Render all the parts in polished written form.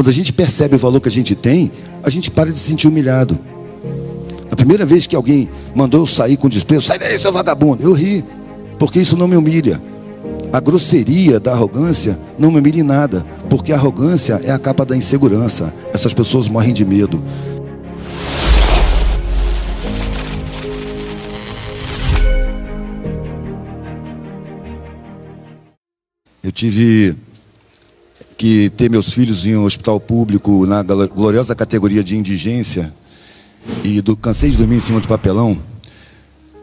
Quando a gente percebe o valor que a gente tem, a gente para de se sentir humilhado. A primeira vez que alguém mandou eu sair com desprezo, sai daí, seu vagabundo, eu ri, porque isso não me humilha. A grosseria da arrogância não me humilha em nada, porque a arrogância é a capa da insegurança. Essas pessoas morrem de medo. Eu tive que ter meus filhos em um hospital público na gloriosa categoria de indigência e cansei de dormir em cima de papelão,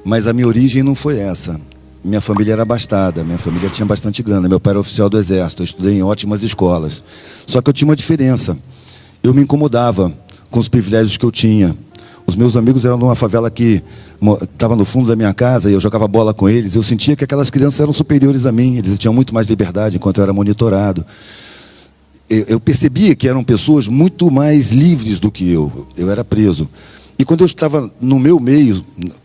mas a minha origem não foi essa. Minha família era abastada, minha família tinha bastante grana, meu pai era oficial do exército, eu estudei em ótimas escolas. Só que eu tinha uma diferença, eu me incomodava com os privilégios que eu tinha. Os meus amigos eram numa favela que estava no fundo da minha casa e eu jogava bola com eles. Eu sentia que aquelas crianças eram superiores a mim, eles tinham muito mais liberdade enquanto eu era monitorado. Eu percebia que eram pessoas muito mais livres do que eu era preso. E quando eu estava no meu meio,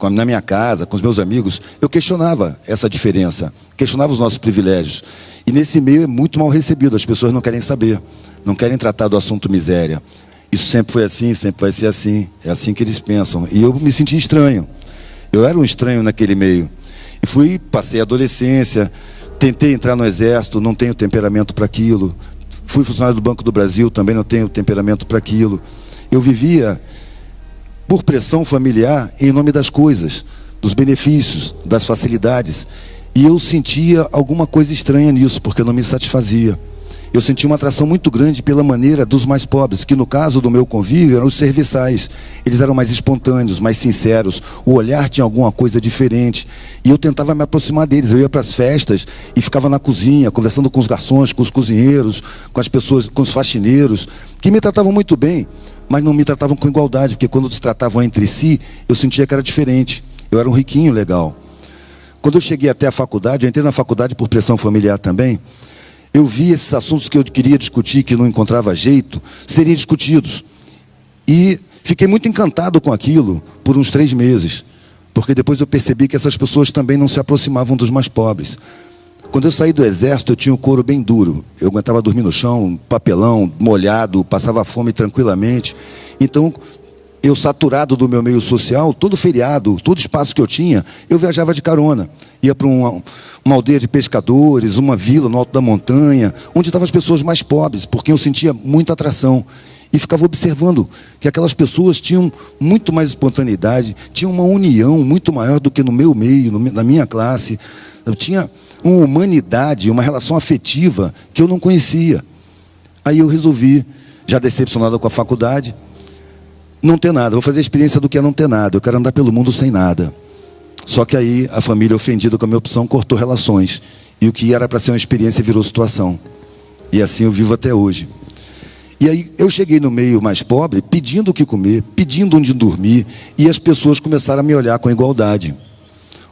na minha casa, com os meus amigos, eu questionava essa diferença, questionava os nossos privilégios. E nesse meio é muito mal recebido, as pessoas não querem saber, não querem tratar do assunto miséria. Isso sempre foi assim, sempre vai ser assim, é assim que eles pensam. E eu me senti estranho, eu era um estranho naquele meio. E passei a adolescência, tentei entrar no exército, não tenho temperamento para aquilo. Fui funcionário do Banco do Brasil, também não tenho temperamento para aquilo. Eu vivia por pressão familiar em nome das coisas, dos benefícios, das facilidades. E eu sentia alguma coisa estranha nisso, porque não me satisfazia. Eu sentia uma atração muito grande pela maneira dos mais pobres, que no caso do meu convívio eram os serviçais. Eles eram mais espontâneos, mais sinceros, o olhar tinha alguma coisa diferente. E eu tentava me aproximar deles, eu ia para as festas e ficava na cozinha, conversando com os garçons, com os cozinheiros, com as pessoas, com os faxineiros, que me tratavam muito bem, mas não me tratavam com igualdade, porque quando se tratavam entre si, eu sentia que era diferente. Eu era um riquinho legal. Quando eu cheguei até a faculdade, eu entrei na faculdade por pressão familiar também, eu vi esses assuntos que eu queria discutir, que não encontrava jeito, serem discutidos. E fiquei muito encantado com aquilo por uns 3 meses, porque depois eu percebi que essas pessoas também não se aproximavam dos mais pobres. Quando eu saí do exército, eu tinha o couro bem duro. Eu aguentava dormir no chão, papelão, molhado, passava fome tranquilamente. Então, eu saturado do meu meio social, todo feriado, todo espaço que eu tinha, eu viajava de carona. Ia para uma aldeia de pescadores, uma vila no alto da montanha, onde estavam as pessoas mais pobres, porque eu sentia muita atração. E ficava observando que aquelas pessoas tinham muito mais espontaneidade, tinham uma união muito maior do que no meu meio, na minha classe. Eu tinha uma humanidade, uma relação afetiva que eu não conhecia. Aí eu resolvi, já decepcionado com a faculdade, não ter nada, vou fazer a experiência do que é não ter nada, eu quero andar pelo mundo sem nada. Só que aí a família, ofendida com a minha opção, cortou relações. E o que era para ser uma experiência virou situação. E assim eu vivo até hoje. E aí eu cheguei no meio mais pobre, pedindo o que comer, pedindo onde dormir, e as pessoas começaram a me olhar com igualdade.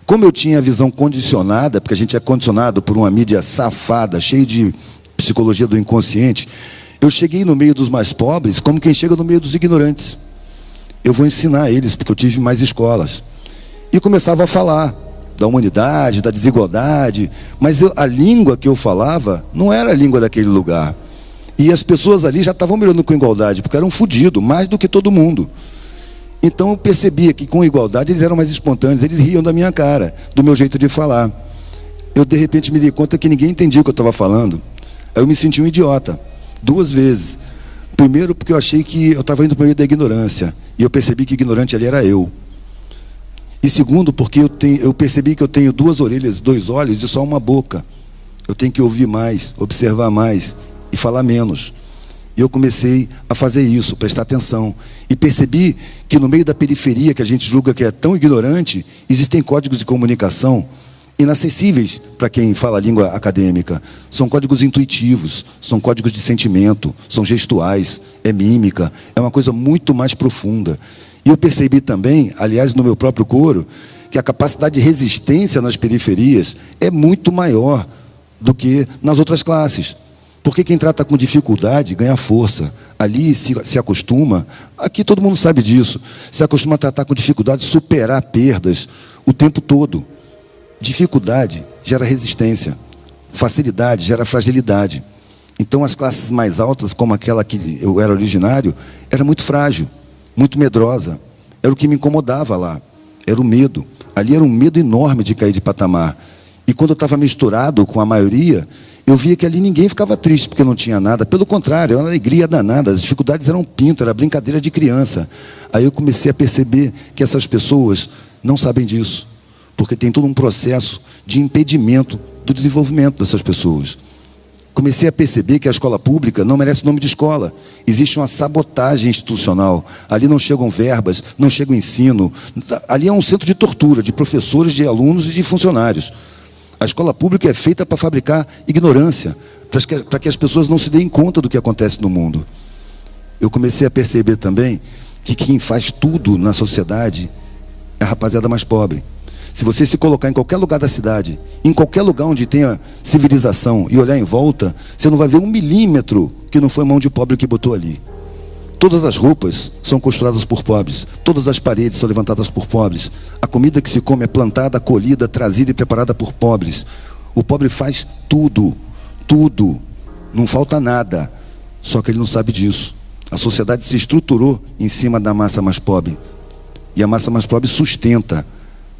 Como eu tinha a visão condicionada, porque a gente é condicionado por uma mídia safada, cheia de psicologia do inconsciente, eu cheguei no meio dos mais pobres como quem chega no meio dos ignorantes. Eu vou ensinar eles, porque eu tive mais escolas. E começava a falar da humanidade, da desigualdade, mas a língua que eu falava não era a língua daquele lugar. E as pessoas ali já estavam me olhando com igualdade, porque eram fodidos, mais do que todo mundo. Então eu percebia que com igualdade eles eram mais espontâneos, eles riam da minha cara, do meu jeito de falar. Eu de repente me dei conta que ninguém entendia o que eu estava falando. Aí eu me senti um idiota, 2 vezes. Primeiro porque eu achei que eu estava indo para o meio da ignorância, e eu percebi que ignorante ali era eu. E segundo, porque eu percebi que eu tenho 2 orelhas, 2 olhos e só uma boca. Eu tenho que ouvir mais, observar mais e falar menos. E eu comecei a fazer isso, prestar atenção. E percebi que no meio da periferia, que a gente julga que é tão ignorante, existem códigos de comunicação inacessíveis para quem fala a língua acadêmica. São códigos intuitivos, são códigos de sentimento, são gestuais, é mímica, é uma coisa muito mais profunda. E eu percebi também, aliás, no meu próprio coro, que a capacidade de resistência nas periferias é muito maior do que nas outras classes. Porque quem trata com dificuldade ganha força. Ali se acostuma, aqui todo mundo sabe disso, se acostuma a tratar com dificuldade, superar perdas o tempo todo. Dificuldade gera resistência, facilidade gera fragilidade. Então, as classes mais altas, como aquela que eu era originário, era muito frágil, muito medrosa. Era o que me incomodava lá, era o medo. Ali era um medo enorme de cair de patamar. E quando eu estava misturado com a maioria, eu via que ali ninguém ficava triste porque não tinha nada. Pelo contrário, era uma alegria danada. As dificuldades eram pinto, era brincadeira de criança. Aí eu comecei a perceber que essas pessoas não sabem disso, porque tem todo um processo de impedimento do desenvolvimento dessas pessoas. Comecei a perceber que a escola pública não merece nome de escola. Existe uma sabotagem institucional. Ali não chegam verbas, não chega o ensino. Ali é um centro de tortura de professores, de alunos e de funcionários. A escola pública é feita para fabricar ignorância, para que as pessoas não se deem conta do que acontece no mundo. Eu comecei a perceber também que quem faz tudo na sociedade é a rapaziada mais pobre. Se você se colocar em qualquer lugar da cidade, em qualquer lugar onde tenha civilização e olhar em volta, você não vai ver 1 milímetro que não foi mão de pobre que botou ali. Todas as roupas são costuradas por pobres, todas as paredes são levantadas por pobres, a comida que se come é plantada, colhida, trazida e preparada por pobres. O pobre faz tudo, tudo, não falta nada, só que ele não sabe disso. A sociedade se estruturou em cima da massa mais pobre, e a massa mais pobre sustenta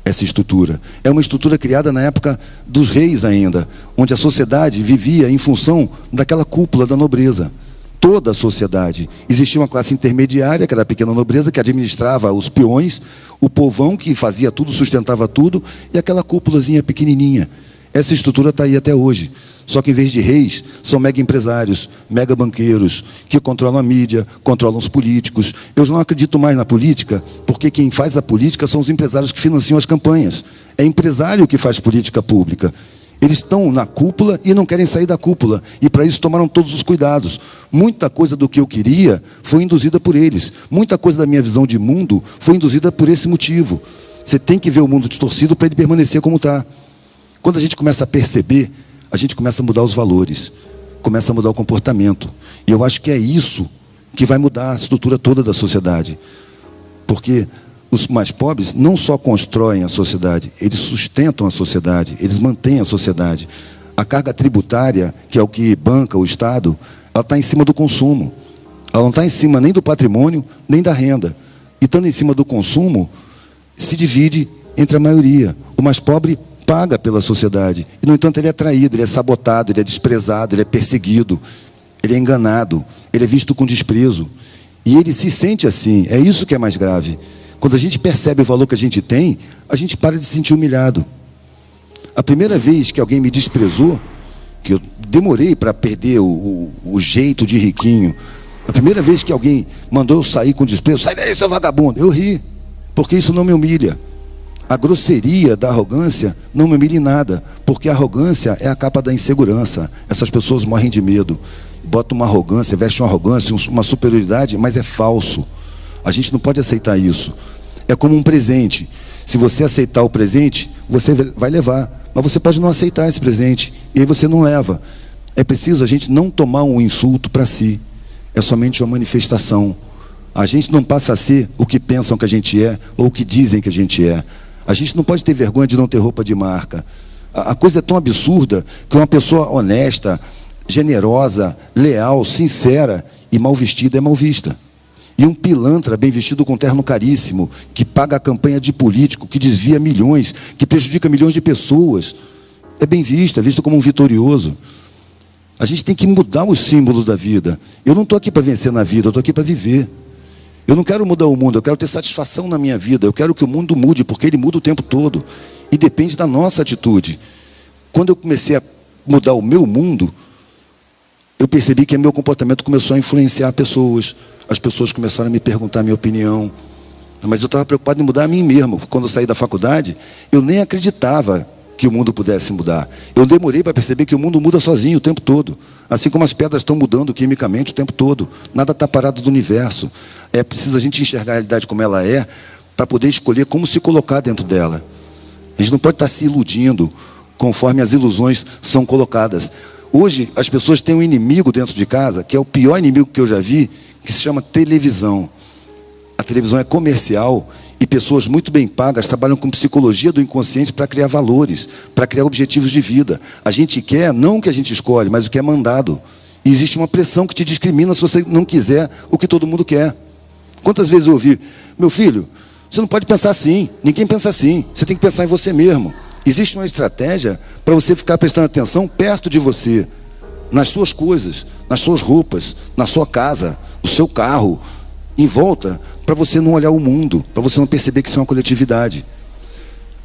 essa estrutura. É uma estrutura criada na época dos reis ainda, onde a sociedade vivia em função daquela cúpula da nobreza. Toda a sociedade. Existia uma classe intermediária, que era a pequena nobreza, que administrava os peões, o povão que fazia tudo, sustentava tudo, e aquela cúpulazinha pequenininha. Essa estrutura está aí até hoje. Só que, em vez de reis, são mega empresários, mega banqueiros, que controlam a mídia, controlam os políticos. Eu já não acredito mais na política, porque quem faz a política são os empresários que financiam as campanhas. É empresário que faz política pública. Eles estão na cúpula e não querem sair da cúpula. E, para isso, tomaram todos os cuidados. Muita coisa do que eu queria foi induzida por eles. Muita coisa da minha visão de mundo foi induzida por esse motivo. Você tem que ver o mundo distorcido para ele permanecer como está. Quando a gente começa a perceber, a gente começa a mudar os valores, começa a mudar o comportamento. E eu acho que é isso que vai mudar a estrutura toda da sociedade. Porque os mais pobres não só constroem a sociedade, eles sustentam a sociedade, eles mantêm a sociedade. A carga tributária, que é o que banca o Estado, ela está em cima do consumo. Ela não está em cima nem do patrimônio, nem da renda. E estando em cima do consumo, se divide entre a maioria. O mais pobre paga pela sociedade. E, no entanto, ele é traído, ele é sabotado, ele é desprezado, ele é perseguido, ele é enganado, ele é visto com desprezo. E ele se sente assim. É isso que é mais grave. Quando a gente percebe o valor que a gente tem, a gente para de se sentir humilhado. A primeira vez que alguém me desprezou, que eu demorei para perder o jeito de riquinho, a primeira vez que alguém mandou eu sair com desprezo, sai daí, seu vagabundo, eu ri, porque isso não me humilha. A grosseria da arrogância não me humilha em nada, porque a arrogância é a capa da insegurança. Essas pessoas morrem de medo, botam uma arrogância, vestem uma arrogância, uma superioridade, mas é falso. A gente não pode aceitar isso. É como um presente. Se você aceitar o presente, você vai levar, mas você pode não aceitar esse presente, e aí você não leva. É preciso a gente não tomar um insulto para si. É somente uma manifestação. A gente não passa a ser o que pensam que a gente é, ou o que dizem que a gente é. A gente não pode ter vergonha de não ter roupa de marca. A coisa é tão absurda que uma pessoa honesta, generosa, leal, sincera e mal vestida é mal vista. E um pilantra bem vestido com terno caríssimo, que paga a campanha de político, que desvia milhões, que prejudica milhões de pessoas, é bem visto, é visto como um vitorioso. A gente tem que mudar os símbolos da vida. Eu não estou aqui para vencer na vida, eu estou aqui para viver. Eu não quero mudar o mundo, eu quero ter satisfação na minha vida. Eu quero que o mundo mude, porque ele muda o tempo todo. E depende da nossa atitude. Quando eu comecei a mudar o meu mundo, eu percebi que meu comportamento começou a influenciar pessoas. As pessoas começaram a me perguntar a minha opinião. Mas eu estava preocupado em mudar a mim mesmo. Quando eu saí da faculdade, eu nem acreditava que o mundo pudesse mudar. Eu demorei para perceber que o mundo muda sozinho o tempo todo. Assim como as pedras estão mudando quimicamente o tempo todo. Nada está parado do universo. É preciso a gente enxergar a realidade como ela é, para poder escolher como se colocar dentro dela. A gente não pode estar se iludindo conforme as ilusões são colocadas. Hoje, as pessoas têm um inimigo dentro de casa, que é o pior inimigo que eu já vi, que se chama televisão. A televisão é comercial e pessoas muito bem pagas trabalham com psicologia do inconsciente para criar valores, para criar objetivos de vida. A gente quer não o que a gente escolhe, mas o que é mandado. E existe uma pressão que te discrimina se você não quiser o que todo mundo quer. Quantas vezes eu ouvi, meu filho, você não pode pensar assim, ninguém pensa assim, você tem que pensar em você mesmo. Existe uma estratégia para você ficar prestando atenção perto de você, nas suas coisas, nas suas roupas, na sua casa, no seu carro, em volta, para você não olhar o mundo, para você não perceber que isso é uma coletividade.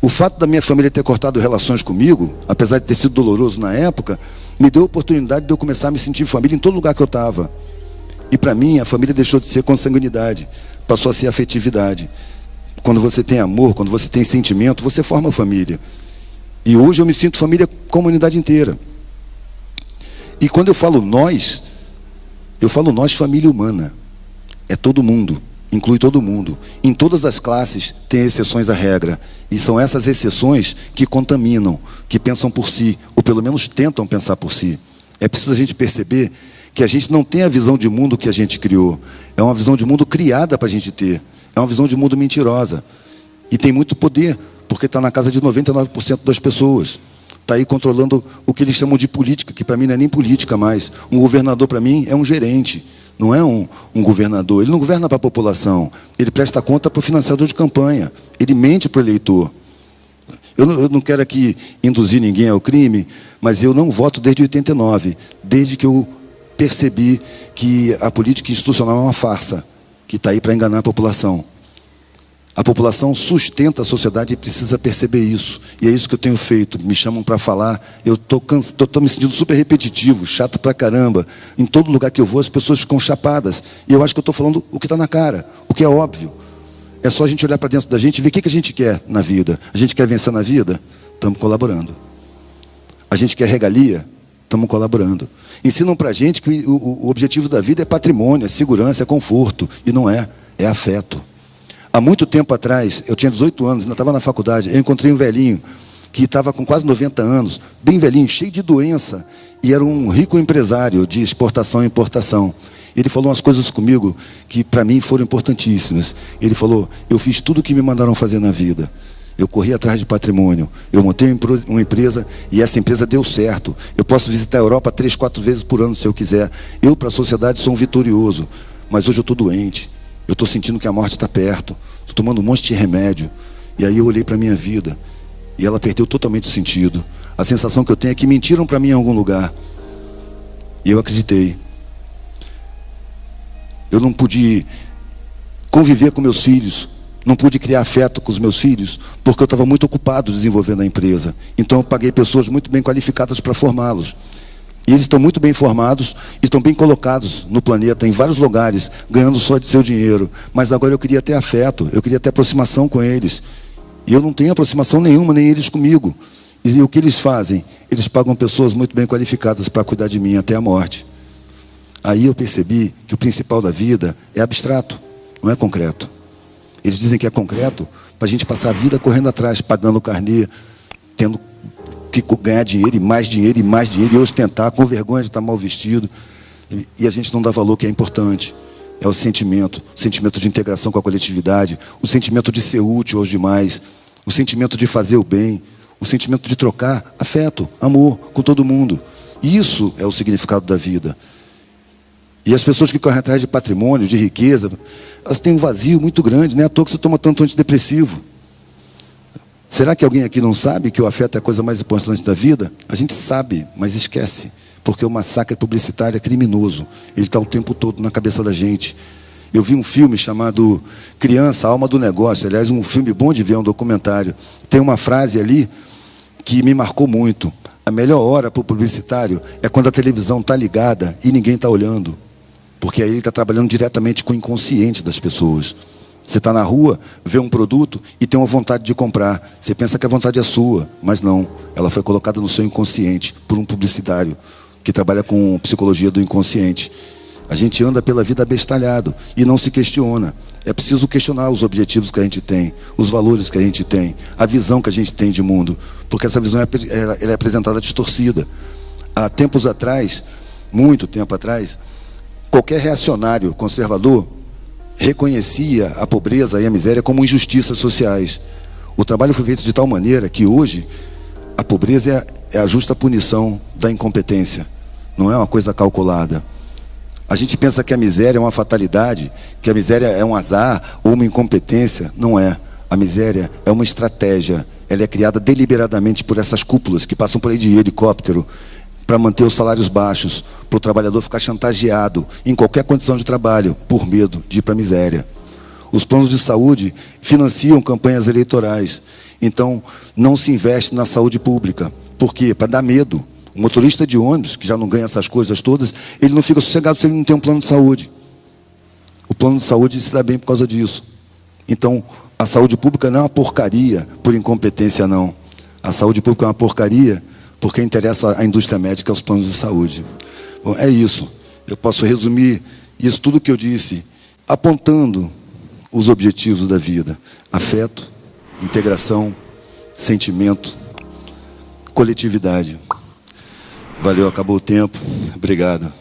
O fato da minha família ter cortado relações comigo, apesar de ter sido doloroso na época, me deu a oportunidade de eu começar a me sentir família em todo lugar que eu estava. E para mim, a família deixou de ser consanguinidade, passou a ser afetividade. Quando você tem amor, quando você tem sentimento, você forma família. E hoje eu me sinto família com a humanidade inteira. E quando eu falo nós família humana. É todo mundo, inclui todo mundo. Em todas as classes tem exceções à regra. E são essas exceções que contaminam, que pensam por si, ou pelo menos tentam pensar por si. É preciso a gente perceber que a gente não tem a visão de mundo que a gente criou. É uma visão de mundo criada para a gente ter. É uma visão de mundo mentirosa. E tem muito poder, porque está na casa de 99% das pessoas. Está aí controlando o que eles chamam de política, que para mim não é nem política mais. Um governador, para mim, é um gerente, não é um governador. Ele não governa para a população, ele presta conta para o financiador de campanha, ele mente para o eleitor. Eu não quero aqui induzir ninguém ao crime, mas eu não voto desde 89, desde que eu percebi que a política institucional é uma farsa, que está aí para enganar a população. A população sustenta a sociedade e precisa perceber isso. E é isso que eu tenho feito. Me chamam para falar, eu estou me sentindo super repetitivo, chato pra caramba. Em todo lugar que eu vou, as pessoas ficam chapadas. E eu acho que eu estou falando o que está na cara, o que é óbvio. É só a gente olhar para dentro da gente e ver o que a gente quer na vida. A gente quer vencer na vida? Estamos colaborando. A gente quer regalia? Estamos colaborando. Ensinam para a gente que o objetivo da vida é patrimônio, é segurança, é conforto. E não é, é afeto. Há muito tempo atrás, eu tinha 18 anos, ainda estava na faculdade, eu encontrei um velhinho que estava com quase 90 anos, bem velhinho, cheio de doença, e era um rico empresário de exportação e importação. Ele falou umas coisas comigo que para mim foram importantíssimas. Ele falou, eu fiz tudo o que me mandaram fazer na vida. Eu corri atrás de patrimônio, eu montei uma empresa e essa empresa deu certo. Eu posso visitar a Europa 3, 4 vezes por ano se eu quiser. Eu, para a sociedade, sou um vitorioso, mas hoje eu estou doente. Eu estou sentindo que a morte está perto. Estou tomando um monte de remédio. E aí eu olhei para a minha vida. E ela perdeu totalmente o sentido. A sensação que eu tenho é que mentiram para mim em algum lugar. E eu acreditei. Eu não pude conviver com meus filhos. Não pude criar afeto com os meus filhos. Porque eu estava muito ocupado desenvolvendo a empresa. Então eu paguei pessoas muito bem qualificadas para formá-los. E eles estão muito bem formados, estão bem colocados no planeta, em vários lugares, ganhando só de seu dinheiro. Mas agora eu queria ter afeto, eu queria ter aproximação com eles. E eu não tenho aproximação nenhuma, nem eles comigo. E o que eles fazem? Eles pagam pessoas muito bem qualificadas para cuidar de mim até a morte. Aí eu percebi que o principal da vida é abstrato, não é concreto. Eles dizem que é concreto para a gente passar a vida correndo atrás, pagando o carnê, tendo que ganhar dinheiro e mais dinheiro e mais dinheiro e ostentar com vergonha de estar mal vestido. E a gente não dá valor que é importante. É o sentimento de integração com a coletividade, o sentimento de ser útil aos demais, o sentimento de fazer o bem, o sentimento de trocar afeto, amor com todo mundo. Isso é o significado da vida. E as pessoas que correm atrás de patrimônio, de riqueza, elas têm um vazio muito grande, não é à toa que você toma tanto antidepressivo. Será que alguém aqui não sabe que o afeto é a coisa mais importante da vida? A gente sabe, mas esquece. Porque o massacre publicitário é criminoso. Ele está o tempo todo na cabeça da gente. Eu vi um filme chamado Criança, Alma do Negócio. Aliás, um filme bom de ver, um documentário. Tem uma frase ali que me marcou muito. A melhor hora para o publicitário é quando a televisão está ligada e ninguém está olhando. Porque aí ele está trabalhando diretamente com o inconsciente das pessoas. Você está na rua, vê um produto e tem uma vontade de comprar. Você pensa que a vontade é sua, mas não. Ela foi colocada no seu inconsciente por um publicitário que trabalha com psicologia do inconsciente. A gente anda pela vida abestalhado e não se questiona. É preciso questionar os objetivos que a gente tem, os valores que a gente tem, a visão que a gente tem de mundo. Porque essa visão ela é apresentada distorcida. Há tempos atrás, muito tempo atrás, qualquer reacionário conservador reconhecia a pobreza e a miséria como injustiças sociais. O trabalho foi feito de tal maneira que hoje a pobreza é a justa punição da incompetência. não é uma coisa calculada. A gente pensa que a miséria é uma fatalidade, que a miséria é um azar ou uma incompetência. Não é. A miséria é uma estratégia. Ela é criada deliberadamente por essas cúpulas que passam por aí de helicóptero para manter os salários baixos, para o trabalhador ficar chantageado em qualquer condição de trabalho, por medo de ir para a miséria. Os planos de saúde financiam campanhas eleitorais. Então, não se investe na saúde pública. Por quê? Para dar medo. O motorista de ônibus, que já não ganha essas coisas todas, ele não fica sossegado se ele não tem um plano de saúde. O plano de saúde se dá bem por causa disso. Então, a saúde pública não é uma porcaria por incompetência, não. A saúde pública é uma porcaria porque interessa à indústria médica aos planos de saúde. Bom, é isso. Eu posso resumir isso tudo que eu disse, apontando os objetivos da vida: afeto, integração, sentimento, coletividade. Valeu, acabou o tempo. Obrigado.